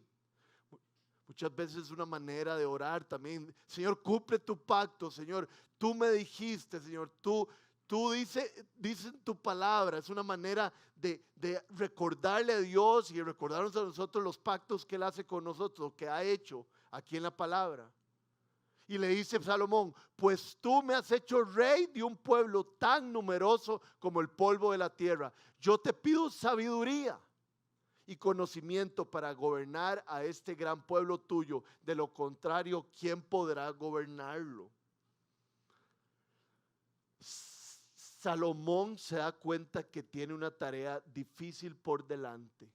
Muchas veces es una manera de orar también: Señor, cumple tu pacto. Señor, tú me dijiste, Señor, tú dices en tu palabra. Es una manera de recordarle a Dios y recordarnos a nosotros los pactos que Él hace con nosotros, lo que ha hecho aquí en la palabra. Y le dice Salomón: pues tú me has hecho rey de un pueblo tan numeroso como el polvo de la tierra. Yo te pido sabiduría y conocimiento para gobernar a este gran pueblo tuyo. De lo contrario, ¿quién podrá gobernarlo? Salomón se da cuenta que tiene una tarea difícil por delante,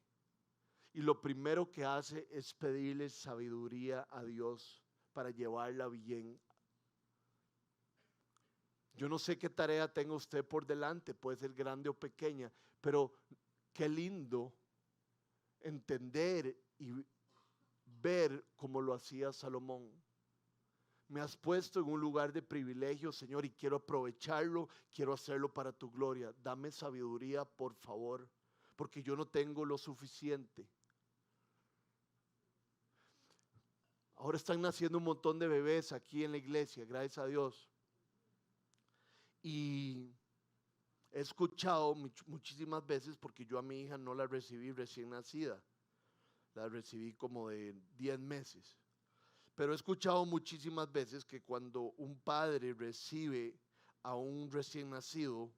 y lo primero que hace es pedirle sabiduría a Dios para llevarla bien. Yo no sé qué tarea tenga usted por delante, puede ser grande o pequeña, pero qué lindo entender y ver cómo lo hacía Salomón. Me has puesto en un lugar de privilegio, Señor, y quiero aprovecharlo, quiero hacerlo para tu gloria. Dame sabiduría, por favor, porque yo no tengo lo suficiente. Ahora están naciendo un montón de bebés aquí en la iglesia, gracias a Dios. Y he escuchado muchísimas veces, porque yo a mi hija no la recibí recién nacida, la recibí como de 10 meses. Pero he escuchado muchísimas veces que cuando un padre recibe a un recién nacido,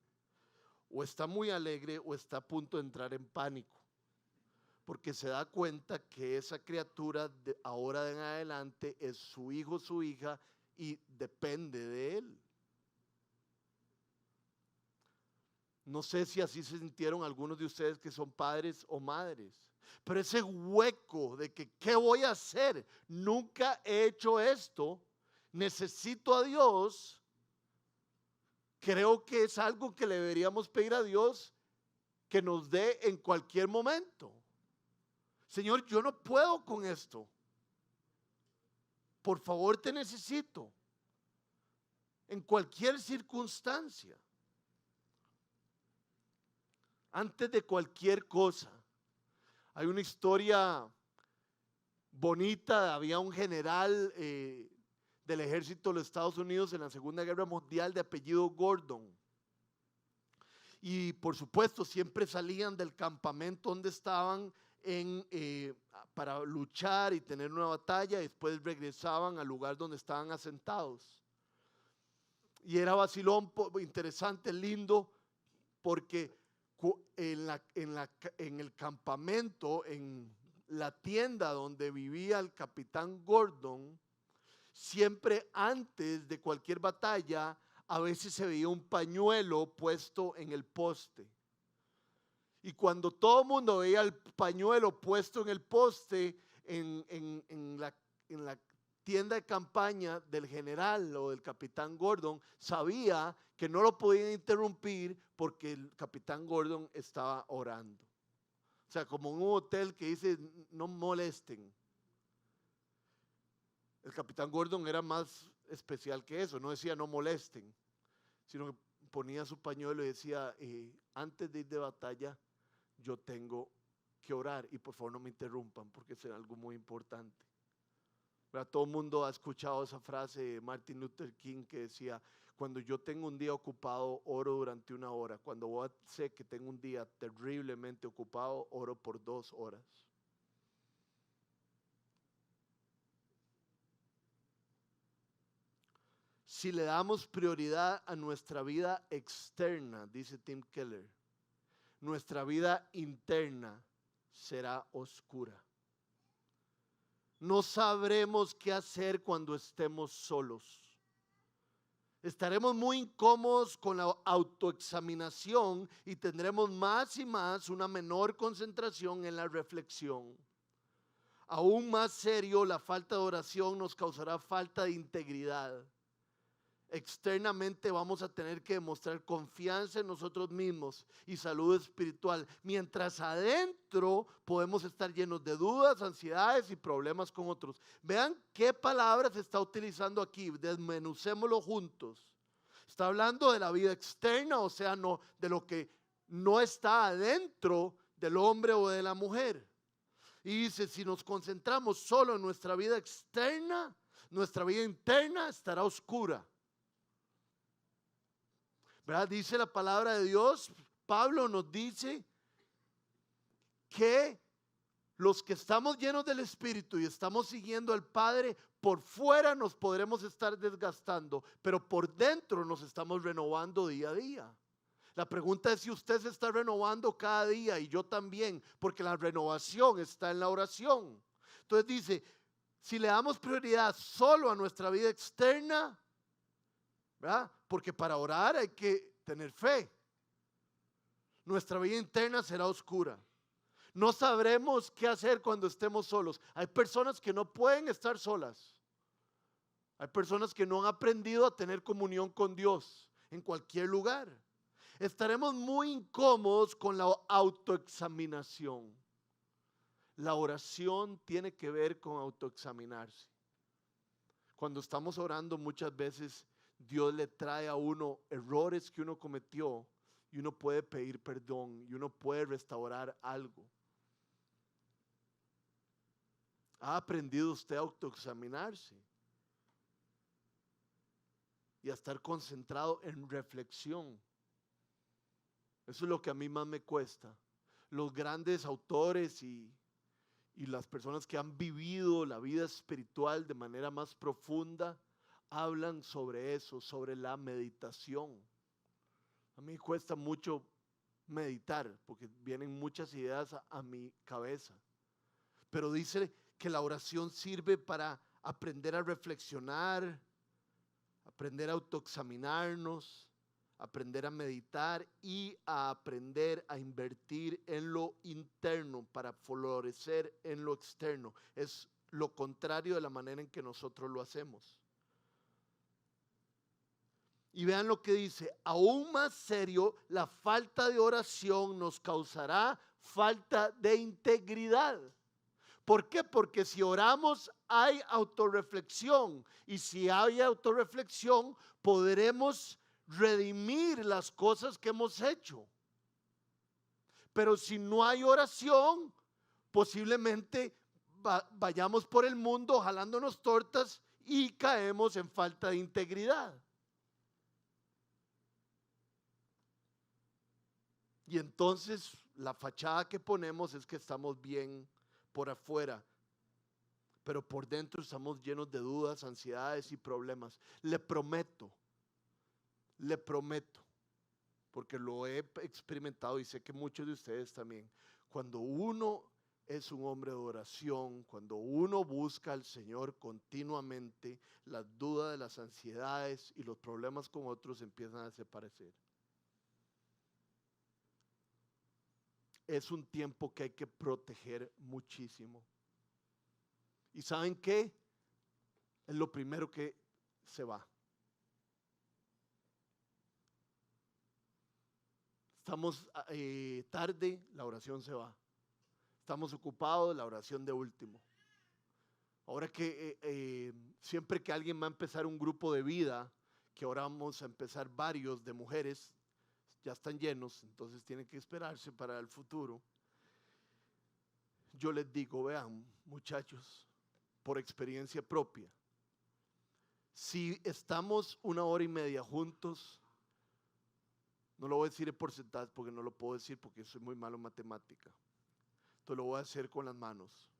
o está muy alegre o está a punto de entrar en pánico, porque se da cuenta que esa criatura de ahora en adelante es su hijo, su hija, y depende de él. No sé si así se sintieron algunos de ustedes que son padres o madres, pero ese hueco de que ¿qué voy a hacer? Nunca he hecho esto, necesito a Dios. Creo que es algo que le deberíamos pedir a Dios que nos dé en cualquier momento. Señor, yo no puedo con esto. Por favor, te necesito en cualquier circunstancia. Antes de cualquier cosa, hay una historia bonita. Había un general del ejército de los Estados Unidos en la Segunda Guerra Mundial de apellido Gordon. Y por supuesto siempre salían del campamento donde estaban para luchar y tener una batalla, y después regresaban al lugar donde estaban asentados. Y era vacilón, interesante, lindo, porque en el campamento, en la tienda donde vivía el capitán Gordon, siempre antes de cualquier batalla, a veces se veía un pañuelo puesto en el poste. Y cuando todo el mundo veía el pañuelo puesto en el poste, en la tienda de campaña del general o del capitán Gordon, sabía que no lo podían interrumpir porque el capitán Gordon estaba orando. O sea, como en un hotel que dice no molesten. El capitán Gordon era más especial que eso, no decía no molesten, sino que ponía su pañuelo y decía antes de ir de batalla yo tengo que orar y por favor no me interrumpan porque es algo muy importante. Todo el mundo ha escuchado esa frase de Martin Luther King que decía: cuando yo tengo un día ocupado, oro durante 1 hora. Cuando sé que tengo un día terriblemente ocupado, oro por 2 horas. Si le damos prioridad a nuestra vida externa, dice Tim Keller, nuestra vida interna será oscura. No sabremos qué hacer cuando estemos solos. Estaremos muy incómodos con la autoexaminación y tendremos más y más una menor concentración en la reflexión. Aún más serio, la falta de oración nos causará falta de integridad. Externamente vamos a tener que demostrar confianza en nosotros mismos y salud espiritual, mientras adentro podemos estar llenos de dudas, ansiedades y problemas con otros. Vean qué palabras está utilizando aquí, desmenucémoslo juntos. Está hablando de la vida externa, o sea, no, de lo que no está adentro del hombre o de la mujer. Y dice, si nos concentramos solo en nuestra vida externa, nuestra vida interna estará oscura. ¿Verdad? Dice la palabra de Dios, Pablo nos dice que los que estamos llenos del Espíritu y estamos siguiendo al Padre, por fuera nos podremos estar desgastando, pero por dentro nos estamos renovando día a día. La pregunta es si usted se está renovando cada día, y yo también, porque la renovación está en la oración. Entonces dice, si le damos prioridad solo a nuestra vida externa, ¿verdad? Porque para orar hay que tener fe. Nuestra vida interna será oscura. No sabremos qué hacer cuando estemos solos. Hay personas que no pueden estar solas. Hay personas que no han aprendido a tener comunión con Dios en cualquier lugar. Estaremos muy incómodos con la autoexaminación. La oración tiene que ver con autoexaminarse. Cuando estamos orando, muchas veces Dios le trae a uno errores que uno cometió y uno puede pedir perdón y uno puede restaurar algo. ¿Ha aprendido usted a autoexaminarse y a estar concentrado en reflexión? Eso es lo que a mí más me cuesta. Los grandes autores y las personas que han vivido la vida espiritual de manera más profunda hablan sobre eso, sobre la meditación. A mí me cuesta mucho meditar porque vienen muchas ideas a mi cabeza. Pero dice que la oración sirve para aprender a reflexionar, aprender a autoexaminarnos, aprender a meditar y a aprender a invertir en lo interno para florecer en lo externo. Es lo contrario de la manera en que nosotros lo hacemos. Y vean lo que dice: aún más serio, la falta de oración nos causará falta de integridad. ¿Por qué? Porque si oramos hay autorreflexión, y si hay autorreflexión podremos redimir las cosas que hemos hecho. Pero si no hay oración, posiblemente vayamos por el mundo jalándonos tortas y caemos en falta de integridad. Y entonces la fachada que ponemos es que estamos bien por afuera, pero por dentro estamos llenos de dudas, ansiedades y problemas. Le prometo, porque lo he experimentado y sé que muchos de ustedes también, cuando uno es un hombre de oración, cuando uno busca al Señor continuamente, las dudas, las ansiedades y los problemas con otros empiezan a desaparecer. Es un tiempo que hay que proteger muchísimo. ¿Y saben qué? Es lo primero que se va. Estamos tarde, la oración se va. Estamos ocupados, la oración de último. Ahora que siempre que alguien va a empezar un grupo de vida, que ahora vamos a empezar varios de mujeres, ya están llenos, entonces tienen que esperarse para el futuro. Yo les digo, vean, muchachos, por experiencia propia, si estamos 1 hora y media juntos, no lo voy a decir en porcentaje porque no lo puedo decir porque soy muy malo en matemática. Entonces lo voy a hacer con las manos.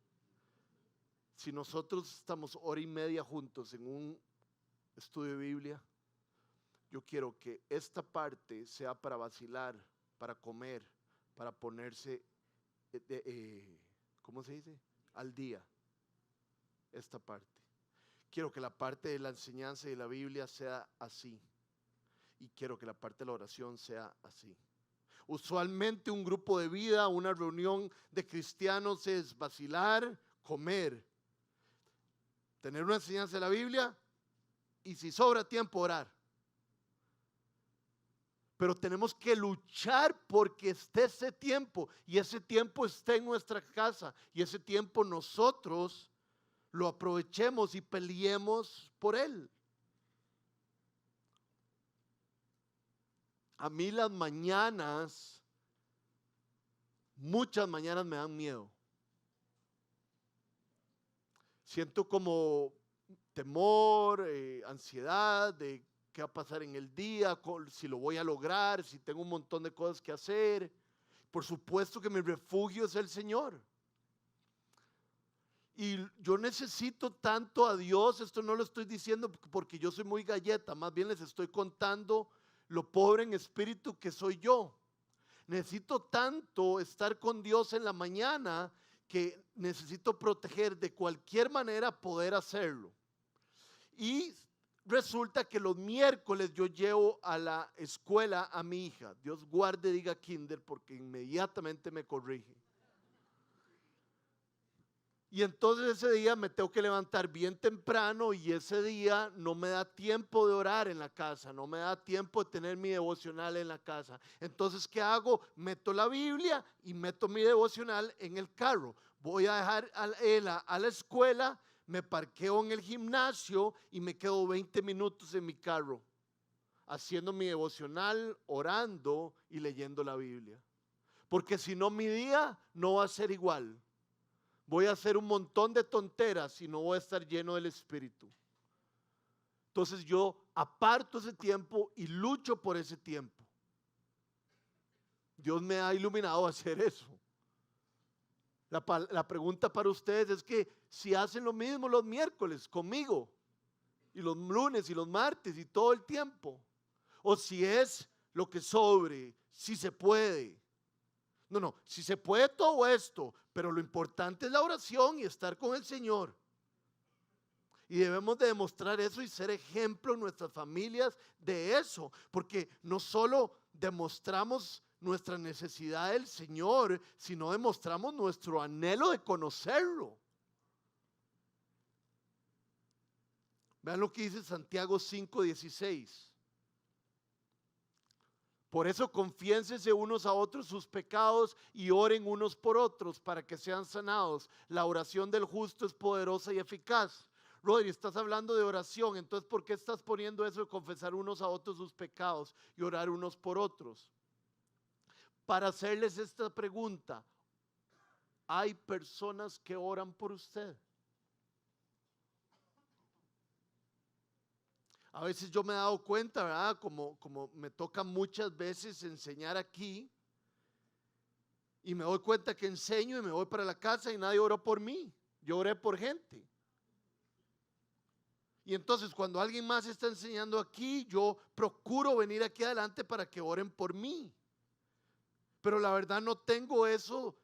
Si nosotros estamos 1 hora y media juntos en un estudio de Biblia, yo quiero que esta parte sea para vacilar, para comer, para ponerse, ¿cómo se dice? Al día. Esta parte. Quiero que la parte de la enseñanza de la Biblia sea así. Y quiero que la parte de la oración sea así. Usualmente un grupo de vida, una reunión de cristianos es vacilar, comer, tener una enseñanza de la Biblia y si sobra tiempo orar. Pero tenemos que luchar porque esté ese tiempo y ese tiempo esté en nuestra casa y ese tiempo nosotros lo aprovechemos y peleemos por él. A mí las mañanas, muchas mañanas me dan miedo. Siento como temor, ansiedad de qué va a pasar en el día, si lo voy a lograr, si tengo un montón de cosas que hacer. Por supuesto que mi refugio es el Señor. Y yo necesito tanto a Dios, esto no lo estoy diciendo porque yo soy muy galleta, más bien les estoy contando lo pobre en espíritu que soy yo. Necesito tanto estar con Dios en la mañana que necesito proteger de cualquier manera poder hacerlo. Y resulta que los miércoles yo llevo a la escuela a mi hija. Dios guarde, diga kinder, porque inmediatamente me corrige. Y entonces ese día me tengo que levantar bien temprano y ese día no me da tiempo de orar en la casa, no me da tiempo de tener mi devocional en la casa. Entonces, ¿qué hago? Meto la Biblia y meto mi devocional en el carro. Voy a dejar a la escuela, me parqueo en el gimnasio y me quedo 20 minutos en mi carro, haciendo mi devocional, orando y leyendo la Biblia. Porque si no, mi día no va a ser igual. Voy a hacer un montón de tonteras y no voy a estar lleno del Espíritu. Entonces yo aparto ese tiempo y lucho por ese tiempo. Dios me ha iluminado a hacer eso. La pregunta para ustedes es que si hacen lo mismo los miércoles conmigo, y los lunes y los martes y todo el tiempo, o si es lo que sobre, si se puede. No, si se puede todo esto, pero lo importante es la oración y estar con el Señor. Y debemos de demostrar eso y ser ejemplo en nuestras familias de eso, porque no solo demostramos nuestra necesidad del Señor, sino demostramos nuestro anhelo de conocerlo. Vean lo que dice Santiago 5:16. Por eso confiénsense unos a otros sus pecados y oren unos por otros para que sean sanados. La oración del justo es poderosa y eficaz. Rodri, estás hablando de oración, entonces ¿por qué estás poniendo eso de confesar unos a otros sus pecados y orar unos por otros? Para hacerles esta pregunta, ¿hay personas que oran por usted? A veces yo me he dado cuenta, ¿verdad? Como me toca muchas veces enseñar aquí, y me doy cuenta que enseño y me voy para la casa y nadie oró por mí. Yo oré por gente. Y entonces cuando alguien más está enseñando aquí, yo procuro venir aquí adelante para que oren por mí. Pero la verdad no tengo eso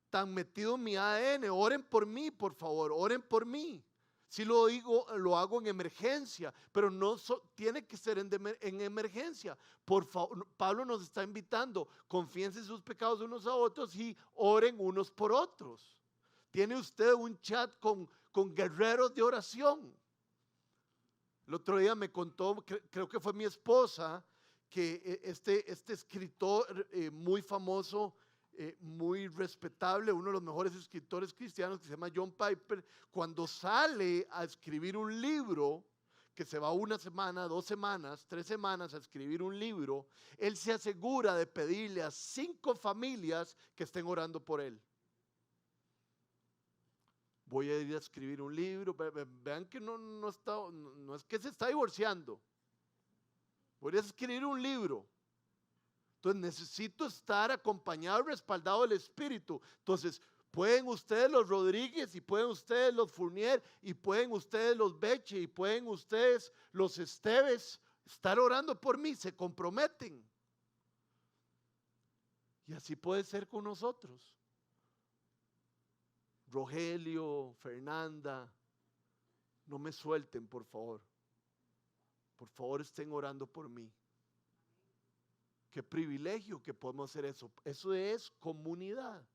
tan metido en mi ADN. Oren por mí, por favor, oren por mí. Si lo digo, lo hago en emergencia, pero no tiene que ser en emergencia. Por favor, Pablo nos está invitando, confíense sus pecados unos a otros y oren unos por otros. Tiene usted un chat con guerreros de oración. El otro día me contó, creo que fue mi esposa, que este escritor muy famoso, muy respetable, uno de los mejores escritores cristianos, que se llama John Piper, cuando sale a escribir un libro, que se va una semana, 2 semanas, 3 semanas a escribir un libro, él se asegura de pedirle a 5 familias que estén orando por él. Voy a ir a escribir un libro. Vean que no es que se está divorciando. Voy a escribir un libro. Entonces necesito estar acompañado y respaldado del Espíritu. Entonces pueden ustedes los Rodríguez y pueden ustedes los Fournier y pueden ustedes los Beche y pueden ustedes los Esteves estar orando por mí. Se comprometen. Y así puede ser con nosotros. Rogelio, Fernanda, no me suelten, por favor. Por favor, estén orando por mí. Qué privilegio que podemos hacer eso. Eso es comunidad.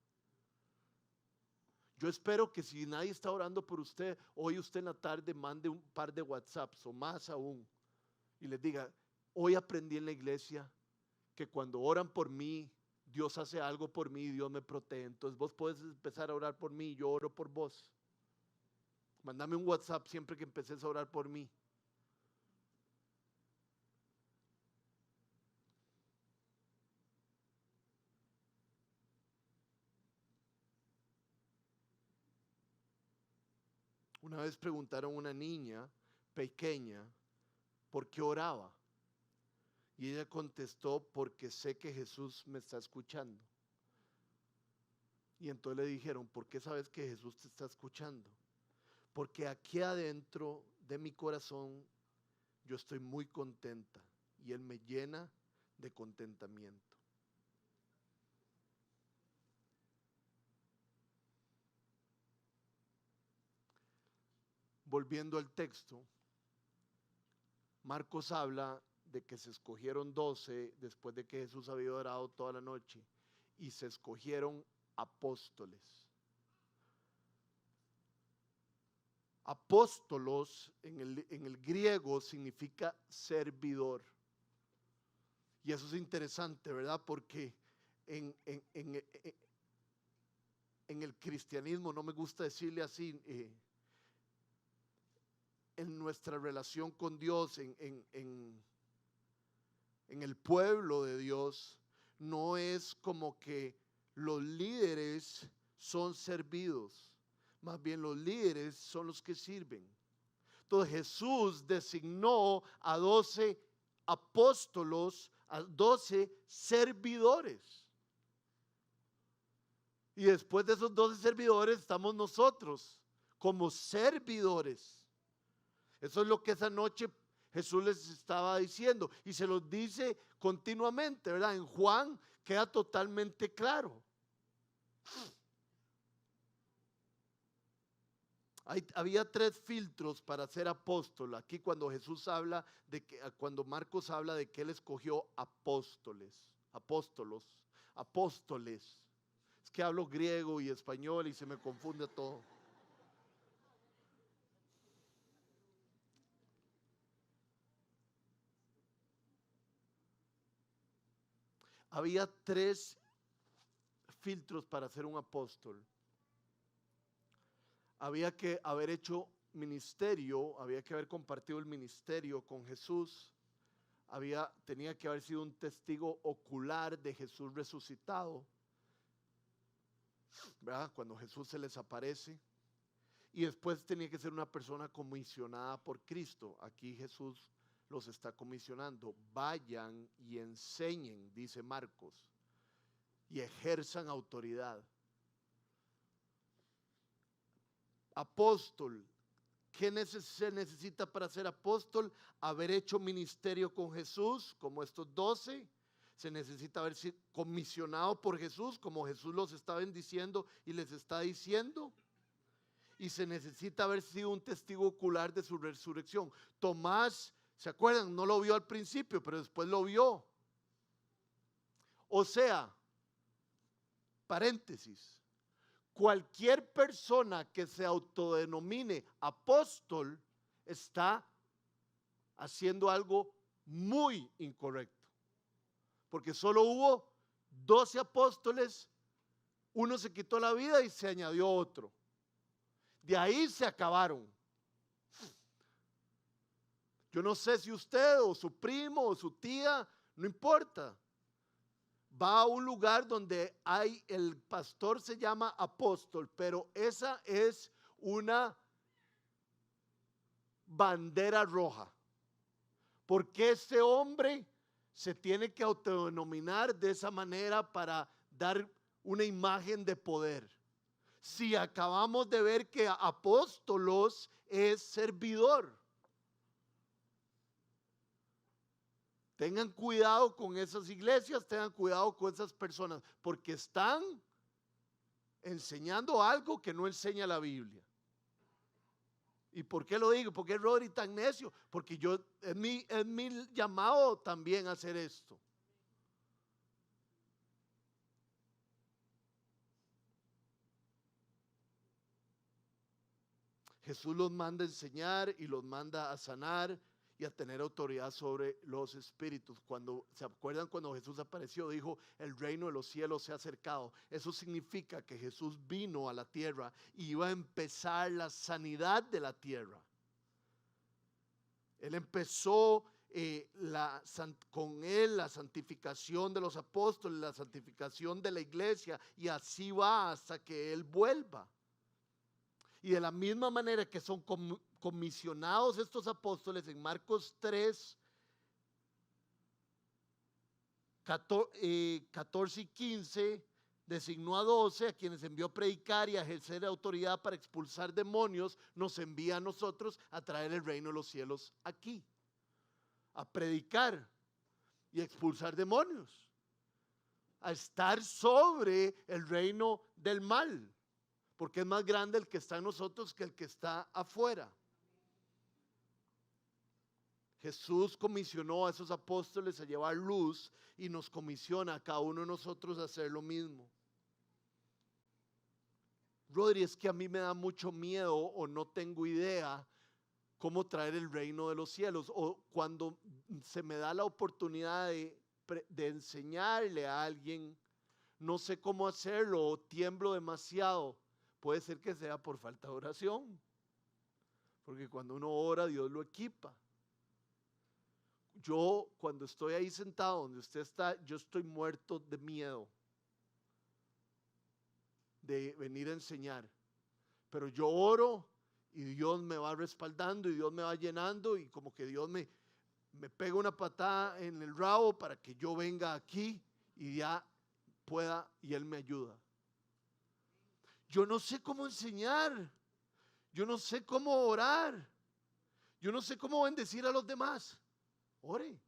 Yo espero que si nadie está orando por usted, hoy usted en la tarde mande un par de WhatsApps o más aún y les diga, hoy aprendí en la iglesia que cuando oran por mí, Dios hace algo por mí y Dios me protege. Entonces vos puedes empezar a orar por mí y yo oro por vos. Mándame un WhatsApp siempre que empeces a orar por mí. Una vez preguntaron a una niña pequeña por qué oraba. Y ella contestó, porque sé que Jesús me está escuchando. Y entonces le dijeron, ¿por qué sabes que Jesús te está escuchando? Porque aquí adentro de mi corazón yo estoy muy contenta y Él me llena de contentamiento. Volviendo al texto, Marcos habla de que se escogieron 12 después de que Jesús había orado toda la noche y se escogieron apóstoles. Apóstolos en el griego significa servidor. Y eso es interesante, ¿verdad? Porque en el cristianismo, no me gusta decirle así, en nuestra relación con Dios, en el pueblo de Dios, no es como que los líderes son servidos, más bien los líderes son los que sirven. Entonces Jesús designó a 12 apóstolos, a 12 servidores. Y después de esos 12 servidores estamos nosotros como servidores. Eso es lo que esa noche Jesús les estaba diciendo y se los dice continuamente, ¿verdad? En Juan queda totalmente claro. Había 3 filtros para ser apóstol. Aquí cuando Jesús habla de que, cuando Marcos habla de que él escogió apóstoles. Es que hablo griego y español y se me confunde todo. Había 3 filtros para ser un apóstol. Había que haber hecho ministerio, había que haber compartido el ministerio con Jesús, tenía que haber sido un testigo ocular de Jesús resucitado, ¿verdad? Cuando Jesús se les aparece. Y después tenía que ser una persona comisionada por Cristo. Aquí Jesús los está comisionando. Vayan y enseñen, dice Marcos, y ejerzan autoridad. Apóstol, ¿qué se necesita para ser apóstol? Haber hecho ministerio con Jesús, como estos 12. Se necesita haber sido comisionado por Jesús, como Jesús los está bendiciendo y les está diciendo. Y se necesita haber sido un testigo ocular de su resurrección. Tomás, ¿se acuerdan? No lo vio al principio, pero después lo vio. O sea, paréntesis, cualquier persona que se autodenomine apóstol está haciendo algo muy incorrecto. Porque solo hubo 12 apóstoles, uno se quitó la vida y se añadió otro. De ahí se acabaron. Yo no sé si usted o su primo o su tía, no importa, va a un lugar donde el pastor se llama apóstol, pero esa es una bandera roja. Porque este hombre se tiene que autodenominar de esa manera para dar una imagen de poder. Si acabamos de ver que apóstolos es servidor. Tengan cuidado con esas iglesias, tengan cuidado con esas personas, porque están enseñando algo que no enseña la Biblia. ¿Y por qué lo digo? ¿Por qué Rodri tan necio? Porque es mi llamado también a hacer esto. Jesús los manda a enseñar y los manda a sanar y a tener autoridad sobre los espíritus. ¿Se acuerdan cuando Jesús apareció? Dijo, el reino de los cielos se ha acercado. Eso significa que Jesús vino a la tierra y iba a empezar la sanidad de la tierra. Él empezó con él la santificación de los apóstoles, la santificación de la iglesia, y así va hasta que Él vuelva. Y de la misma manera que son comisionados estos apóstoles en Marcos 3, 14 y 15, designó a 12 a quienes envió a predicar y a ejercer autoridad para expulsar demonios, nos envía a nosotros a traer el reino de los cielos aquí, a predicar y a expulsar demonios, a estar sobre el reino del mal, porque es más grande el que está en nosotros que el que está afuera. Jesús comisionó a esos apóstoles a llevar luz y nos comisiona a cada uno de nosotros a hacer lo mismo. Rodri, es que a mí me da mucho miedo o no tengo idea cómo traer el reino de los cielos. O cuando se me da la oportunidad de enseñarle a alguien, no sé cómo hacerlo o tiemblo demasiado. Puede ser que sea por falta de oración. Porque cuando uno ora, Dios lo equipa. Yo, cuando estoy ahí sentado donde usted está, yo estoy muerto de miedo de venir a enseñar. Pero yo oro y Dios me va respaldando y Dios me va llenando y como que Dios me pega una patada en el rabo para que yo venga aquí y ya pueda y Él me ayuda. Yo no sé cómo enseñar. Yo no sé cómo orar. Yo no sé cómo bendecir a los demás. Ore.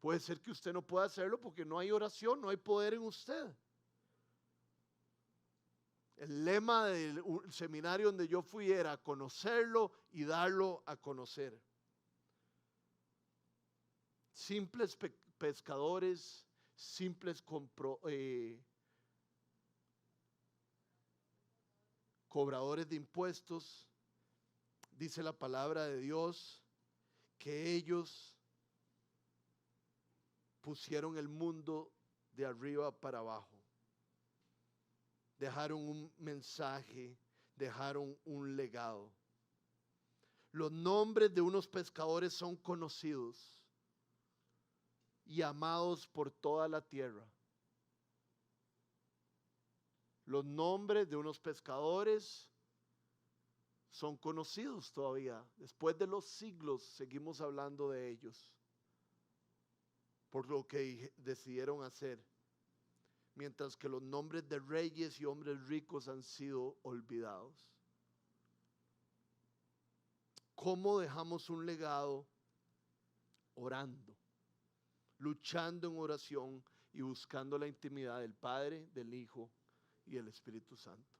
Puede ser que usted no pueda hacerlo porque no hay oración, no hay poder en usted. El lema del seminario donde yo fui era conocerlo y darlo a conocer. Simples pescadores, simples cobradores de impuestos. Dice la palabra de Dios que ellos pusieron el mundo de arriba para abajo. Dejaron un mensaje, dejaron un legado. Los nombres de unos pescadores son conocidos y amados por toda la tierra. Los nombres de unos pescadores son conocidos todavía. Después de los siglos seguimos hablando de ellos por lo que decidieron hacer. Mientras que los nombres de reyes y hombres ricos han sido olvidados. ¿Cómo dejamos un legado? Orando, luchando en oración y buscando la intimidad del Padre, del Hijo y del Espíritu Santo.